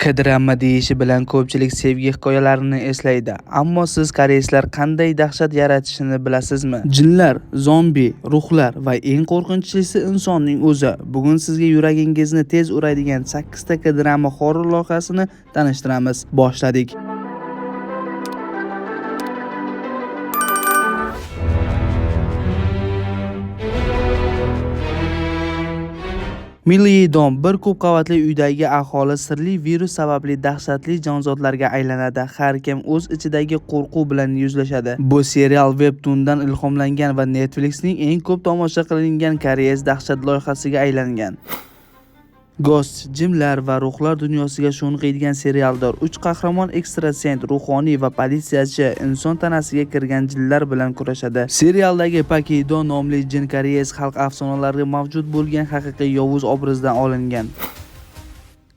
K-drama deyishi bilan ko'pchilik sevgi hikoyalarini eslaydi. Ammo siz koreyslar qanday dahshat yaratishini bilasizmi? Jinlar, zombi, ruhlar va eng qo'rqinchlisi insonning o'zi. Bugun sizga yuragingizni tez uradigan 8 ta K-drama horror loyihasini tanishtiramiz. Boshladik. Million bir ko'p qavatli uydagi aholi sirli virus sababli dahshatli jonzotlarga aylanadi. Har kim o'z ichidagi qo'rquv bilan yuzlashadi. Bu serial webtoondan ilhomlangan va Netflixning eng ko'p tomosha qilingan koreys dahshat loyihasiga aylangan. Ghost, jinlar va ruhlar dunyosiga sho'ng'iydigan serialdir. 3 qahramon ekstrasent, ruhoniy va politsiyachi inson tanasiga kirgan jinlar bilan kurashadi. Serialdagi Pakido nomli jin koreys xalq afsonalariga mavjud bo'lgan haqiqiy yovuz obrazdan olingan.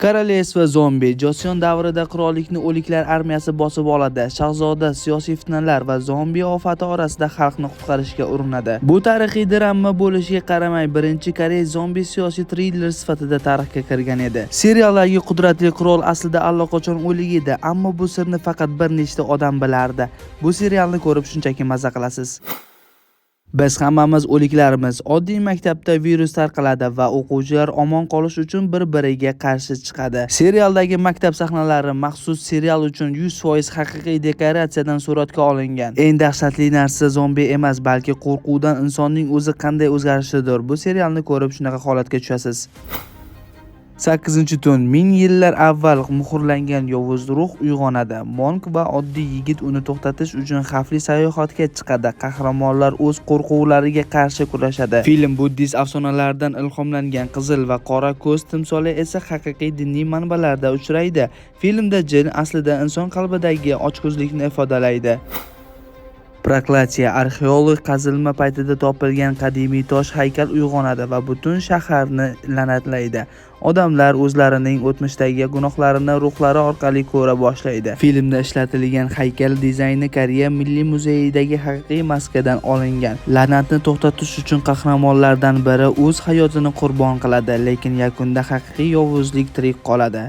Korolevство zombi. Joseon davrida qirollikni o'liklar armiyasi bosib oladi. Shahzoda siyosiy fitnalar va zombi ofati orasida xalqni qutqarishga urinadi. Bu tarixiy drama bo'lishiga qaramay, birinchi koreys zombi siyosiy triller sifatida tarixga kirgan edi. Serialdagi qudratli qirol aslida allaqachon o'lik edi, ammo bu sirni faqat bir nechta odam bilardi. Bu serialni ko'rib shunchaki maza qilasiz. Biz hammamiz o'liklarimiz. Oddiy maktabda virus tarqaladi va o'quvchilar omon qolish uchun bir-biriga qarshi chiqadi. Serialdagi maktab sahnalari maxsus serial uchun 100% haqiqiy dekoratsiyadan suratga olingan. Eng dahshatli narsa zombi emas, balki qo'rquvdan insonning o'zi qanday o'zgarishidir. Bu serialni ko'rib shunaqa holatga tushasiz. 8-tun. Ming yillar avval muhrlangan yovuz ruh uyg'onadi. Monk va oddiy yigit uni to'xtatish uchun xavfli sayohatga chiqadi. Qahramonlar o'z qo'rquvlariga qarshi kurashadi. Film buddist afsonalaridan ilhomlangan. Qizil va qora ko'z timsoli esa haqiqiy diniy manbalarda uchraydi. Filmda jin aslida inson qalbidagi ochko'zlikni ifodalaydi. Proklatiya. Arxeolog qazilma paytida topilgan qadimiy tosh haykal uyg'onadi va butun shaharni la'natlaydi. Odamlar o'zlarining o'tmishdagi gunohlarini ruhlari orqali ko'ra boshlaydi. Filmda ishlatilgan haykal dizayni Koreya Milliy muzeyidagi haqiqiy maskadan olingan. La'natni to'xtatish uchun qahramonlardan biri o'z hayotini qurbon qiladi, lekin yakunda haqiqiy yovuzlik tirik qoladi.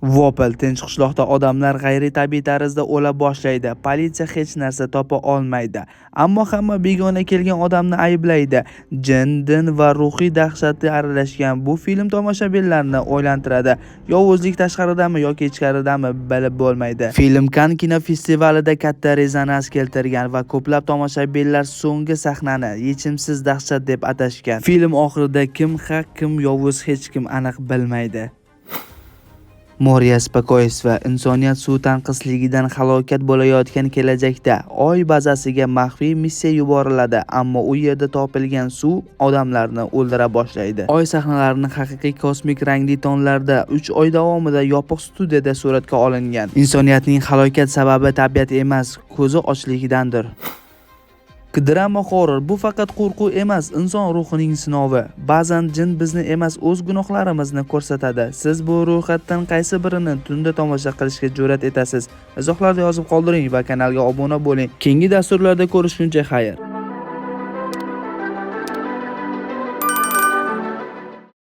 Vopel. Tinch qishloqda odamlar g'ayritabiiy tarzda o'la boshlaydi. Politsiya hech narsa topa olmaydi, ammo hamma begona kelgan odamni ayblaydi. Jin, din va ruhiy dahshatli aralashgan bu film tomoshabinlarni o'ylantiradi. Yovuzlik tashqaridami yoki ichkaridami bilib bo'lmaydi. Film Cannes kinofestivalida katta rezonans keltirgan va ko'plab tomoshabinlar so'nggi sahnani yechimsiz dahshat deb atashgan. Film oxirida kim haq, kim yovuz hech kim aniq bilmaydi. Moriya Spakoyeva. Insoniyat suv tanqisligidan halokat bo'layotgan kelajakda Oy bazasiga maxfiy missiya yuboriladi, ammo u yerda topilgan suv odamlarni o'ldira boshlaydi. Oy sahnalarini haqiqiy kosmik rangli tonlarda 3 oy davomida yopiq studiyada suratga olingan. Insoniyatning halokat sababi tabiat emas, ko'zi ochligidandir. Drama horror bu faqat qo'rquv emas, inson ruhining sinovi. Ba'zan jin bizni emas, o'z gunohlarimizni ko'rsatadi. Siz bu ro'yxatdan qaysi birini tunda tomosha qilishga jur'at etasiz? Izohlarda yozib qoldiring va kanalga obuna bo'ling. Keyingi dasturlarda ko'rishguncha xayr.